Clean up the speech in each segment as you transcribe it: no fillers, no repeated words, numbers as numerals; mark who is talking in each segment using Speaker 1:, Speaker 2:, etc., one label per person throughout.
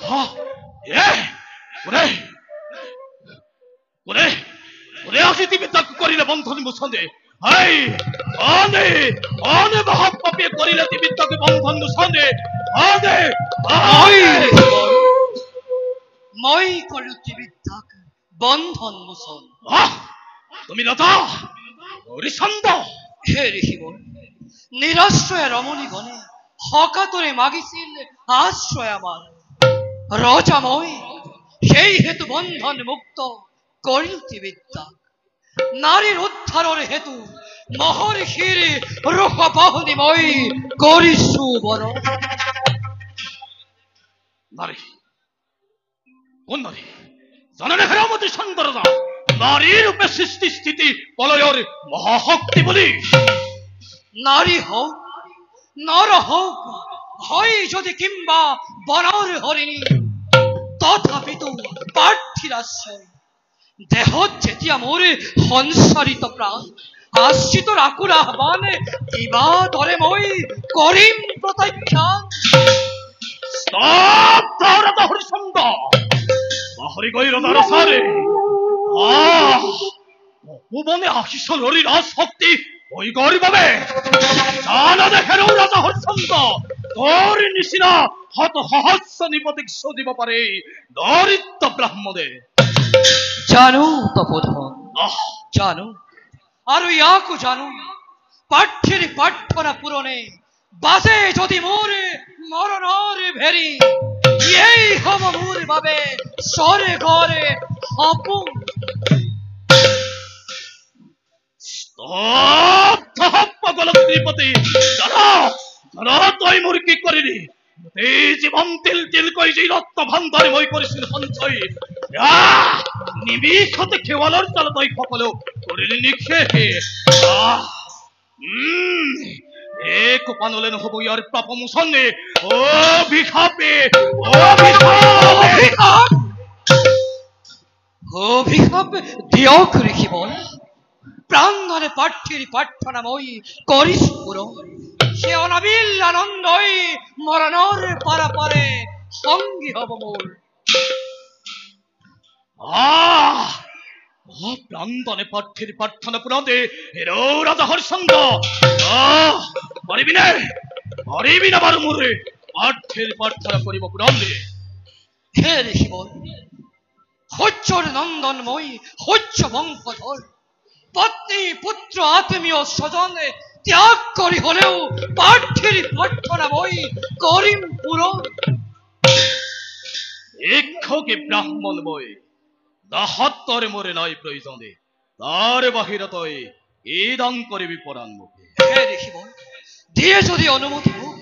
Speaker 1: হা এ ওরে ওরে ওরে আসিতি বিদ্যা করিলে বন্ধন মুছন্দে হাই আনে আনে মহাপাপে করিলে তি বিদ্যাকে বন্ধন মুছন্দে আনে
Speaker 2: মই
Speaker 1: আনে
Speaker 2: মই করুতি বিদ্যাক বন্ধন মোচন।
Speaker 1: আহ তুমি রতা হরিচন্দ
Speaker 2: হে ঋষিবর, নিরাশ্রয় রমণী গণে হকাতরে মাগিছিল আশ্রয় আমার। রজাময় সেই হেতু বন্ধন মুক্ত করিলতি বিদ্যা। নারীর উদ্ধারের হেতু মহর্ষির রূপবাহুনিময় করিছু বর।
Speaker 1: নারী কোন নারী জানে হেরামতি সুন্দরতা নারীর রূপে সৃষ্টি স্থিতি প্রলয়ের মহাশক্তি বলি
Speaker 2: নারী হোক নর হোক হয় যদি কিংবা বনর হরিণী, তথাপি তো পার্থির আশ্রয়। দেহ যেতিয়া মোরে সংসারিত প্রাণ, আশ্রিত আকুল আহ্বান কিবা ধরে মই করিম প্রত্যাখ্যান।
Speaker 1: স্তব্ধ হরিচন্দ বাহরি গৈর দ্বারসারে ভুবনে আশিস লরি রাজ শক্তি ওই গরিবে জানা দেখেন রাজা হরিচন্দ তোর নিশিনা হত সহস্র নিপতিক দিব পারে দরিদ্র ব্রাহ্মণে
Speaker 2: জানো তপোধন
Speaker 1: আহ
Speaker 2: জানো, আর ইয়াকু জানো পাঠ্যের পাঠ্যনা পূরণে বাজে যদি মোরে মরণর ভেরি, এই হব মোর ভাবে সরে ঘরে হপু।
Speaker 1: পাগল নিপতি জানা জানা তুই মোর কি করিলি এই জীবন তিল তিল কই যে রত্ন ভান্ডার মই করিছিল সঞ্চয় নিমিষতে খেওয়ালর চাল তই সকল করিলি নিক্ষে এক পানলে নহব ইয়ার পাপ মুসন্নে ও ভিখাপে
Speaker 2: অভিশাপ অভিশাপ দিয়ক রেখি বল। প্রাণধনে পাঠ্যের পাঠ্যনাময়ী করিস পুরো, সে অনাবিল আনন্দই মরণর পারাপারে সঙ্গী হব মোর।
Speaker 1: প্রান্তনে পাঠ্যের প্রার্থনা পুরাতে হেরো রাজা হরিচন্দ পারিবি না বারু মোরে পাঠ্যের প্রার্থনা করিব পুরান্দে।
Speaker 2: হে ঋষি বল, হচ্ছর নন্দনময়ী হচ্ছ বংশধর, পত্নী পুত্র আত্মীয় স্বজনে ত্যাগ করি হলেও পাঠ্যের প্রার্থনাময়ী করিম পূরণ।
Speaker 1: ইক্ষকে ব্রাহ্মণ বই দাহত্তর মোরে নয় প্রয়োজনে তার বাহির তয় এ দান করিবি পরাণ মুখে।
Speaker 2: হে ঋষি বল, দিয়ে যদি অনুমতি হোক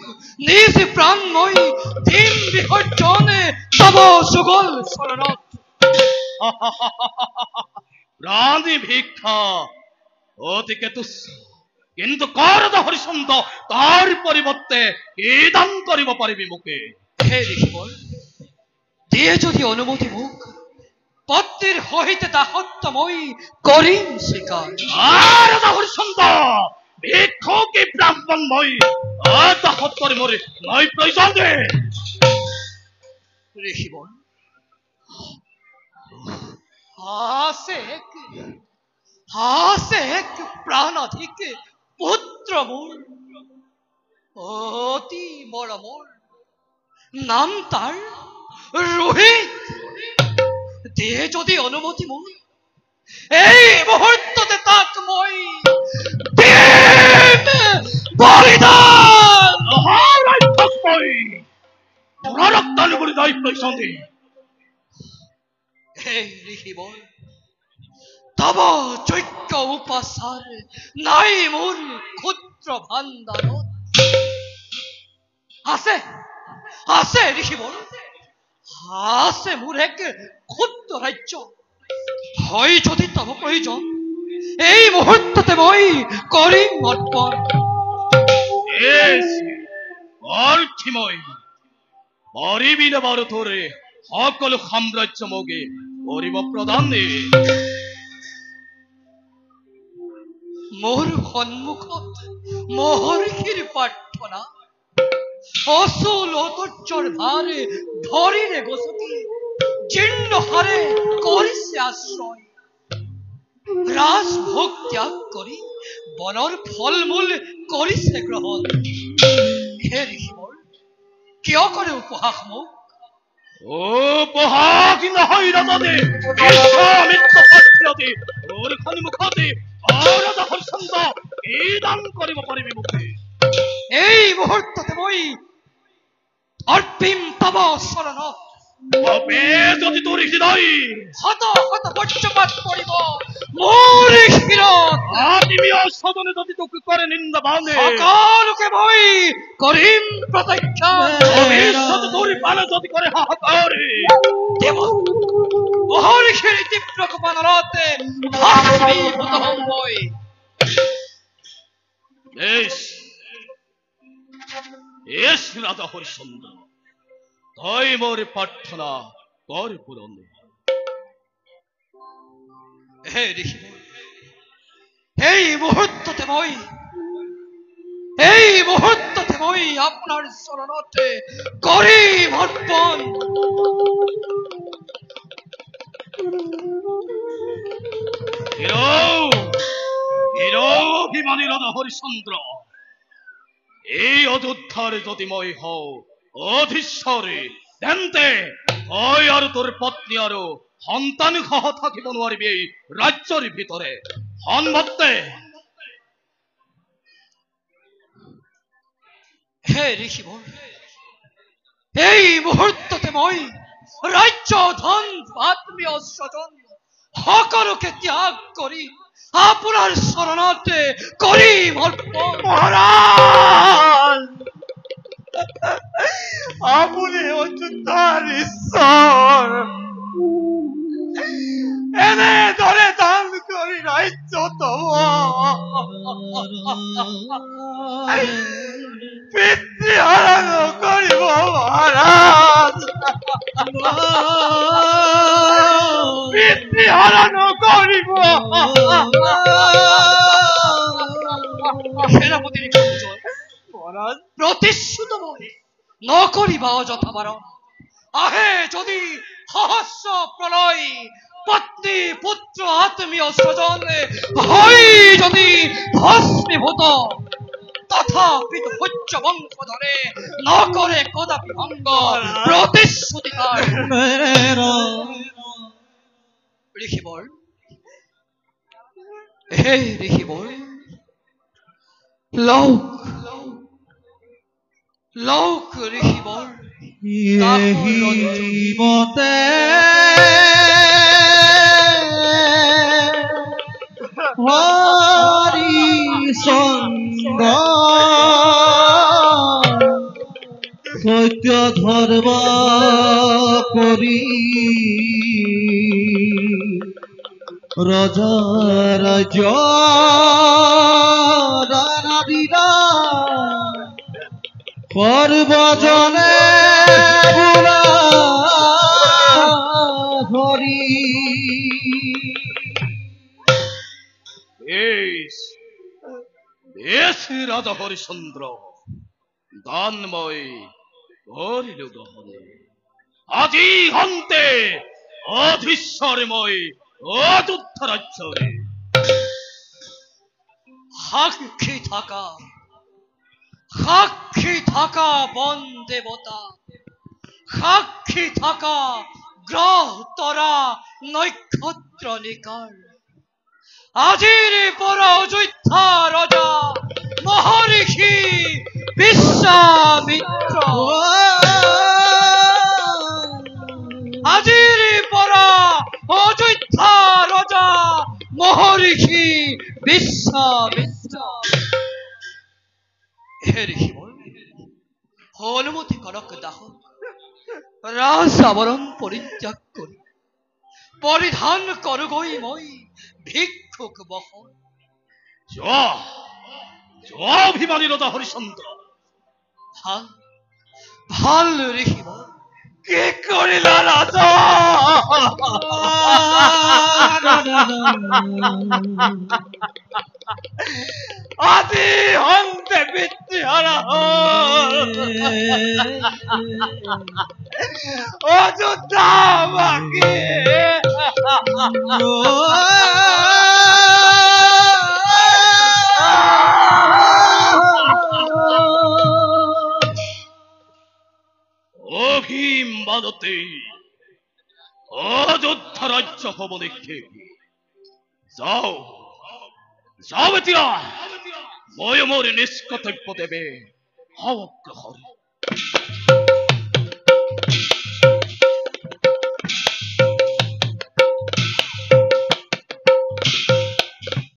Speaker 2: নিজ প্রাণময়ী দিন বিসর্জনে তব সুগল শরণত।
Speaker 1: প্রাণী ভিক্ষা অতিকে তুচ্ছ, কিন্তু করদ হরিচন্দ তার পরিবর্তে এ দান করিব পারিবি মুখে।
Speaker 2: হে ঋষি বল, দিয়ে যদি অনুমতি হোক পত্রের হইতে দাহত্বময়ী করিম স্বীকার।
Speaker 1: আর হরিচন্দ ভিক্ষকে ব্রাহ্মণ মই দাহত্তর মোরে নয় প্রয়োজনে।
Speaker 2: ঋষি বল, হাসে প্রাণাধিক পুত্র মোর, অতি বড় মোর, নাম তার রোহিত। দিয়ে যদি অনুমতি মোর এই মুহূর্ততে তাক মই দিম বলিদান।
Speaker 1: রক্তান বলি নয় প্রয়োজনে।
Speaker 2: হে ঋষি বল, তব যজ্ঞ উপাসার নাই মোর ক্ষুদ্র ভান্ডার। আছে ঋষি বল, আছে মোর এক ক্ষুদ্র রাজ্য, হয় যদি তব প্রয়োজন এই মুহূর্ততে মই করিম অর্পণ।
Speaker 1: অর্থিময় পারিবি না বারো তোরে সকল সাম্রাজ্য মোগে করিব প্রদানে।
Speaker 2: মোর সন্মুখত মহর্ষিৰ প্ৰাৰ্থনা অসুল অতর্চর ভারে ধরিরে গোসকি জীর্ণ হারে করিছে আশ্রয় রাজভোগ ত্যাগ করি বনর ফলমূল করিছে গ্রহণ হে ঋষিবর কিয় কৰে উপহাস মোক
Speaker 1: উপহাস নহয় ৰাজাদে বিশ্বামিত্ৰ পাঠ্যতে তোৰখন মুখতে ৰাজা হৰিশ্চন্দ্ৰ কি দান কৰিব পাৰিবি মুখে
Speaker 2: এই মুহূৰ্ততে মই অৰ্পিম তব চৰণত
Speaker 1: অপে যদি তোৰ হৃদয়
Speaker 2: হত হত বজ্ৰপাত পৰিব মোৰ শিৰত
Speaker 1: আত্মীয় স্বজনে যদি তোক কৰে নিন্দা বানে
Speaker 2: সকলোকে মই কৰিম প্ৰত্যাখ্যান
Speaker 1: ভৱিষ্যত তোৰ পালে যদি কৰে হাহাকাৰে
Speaker 2: দেৱ মহৰ্ষিৰ তীব্ৰ কোপানলতে ভস্মীভূত হম মই
Speaker 1: এস রাজা হরিশ্চন্দ্র তই মোর প্রার্থনা কর পূরণ
Speaker 2: হে ঋষি এই মুহূর্ততে মই আপনার চৰণতে কৰিম অৰ্পণ
Speaker 1: অভিমানী রাজা হরিশ্চন্দ্র এই অযোধ্যার যদি মই হও অধীশ্বরে তেন্তে তই আৰু তোৰ পত্নী আৰু সন্তান সহ থাকিব নোৱাৰিবি এই ৰাজ্যৰ ভিতৰে সন্মতে
Speaker 2: হে ঋষিবৰ এই মুহূৰ্ততে মই ৰাজ্য ধন আত্মীয় স্বজন সকলোকে ত্যাগ কৰি আপোনাৰ চৰণতে কৰিম অৰ্পণ
Speaker 3: মহারাজ আপনি অযোধ্যার ঈশ্বর এনে ধরে দান করি রাজ্য তব পিতৃ হারানো করিব মহারাজ পিতৃ হারানো করিব
Speaker 2: সেনাপতির জয়
Speaker 3: মহারাজ
Speaker 2: প্রতিশ্রুত বলে নকরিবা অযথা বারণ আহে যদি সহস্র প্রলয় পত্নী পুত্র আত্মীয় স্বজন হয় যদি ভস্মীভূত তথাপি উচ্চ বংশধরে নকরে কদাপি ভঙ্গ প্রতিশ্রুতি তার ঋষিবর হে ঋষিবর লোক ঋষিবর
Speaker 3: মতে হরি সঙ্গ সত্য ধর্ম করি রজা রাজ পর্বজনে হরি
Speaker 1: বেশ রাজা হরিশ্চন্দ্র দানময় করিল গ্রহণ আজি হন্তে অধীশ্বরময় অযোধ্যা রাজ্যরে
Speaker 2: সাক্ষী থাকা বন দেবতা সাক্ষী থাকা গ্রহ তরা নক্ষত্র নিকার আজির পর অযোধ্যা রজা মহর্ষি বিশ্বামিত্র আজির পর অযোধ্যা রজা মহর্ষি বিশ্বামিত্র হে ঋষিবর অনুমতি করক দাহ রাজ আবরণ পরিত্যাগ করি পরিধান করগই মই ভিক্ষুক বহন
Speaker 1: অভিমানী রাজা হরিশ্চন্দ্র
Speaker 2: ভাল ঋষিবর
Speaker 3: কি করিল রাজা আদি অন্তে পিতৃহারা অযোধ্যা বাকি
Speaker 1: অভীম বাদতে অযোধ্যা রাজ্য হব নিক্ষেপ যাও যাও বেটিরা ময়মরে নিষ্কর্তব্য দেবে অগ্রহরে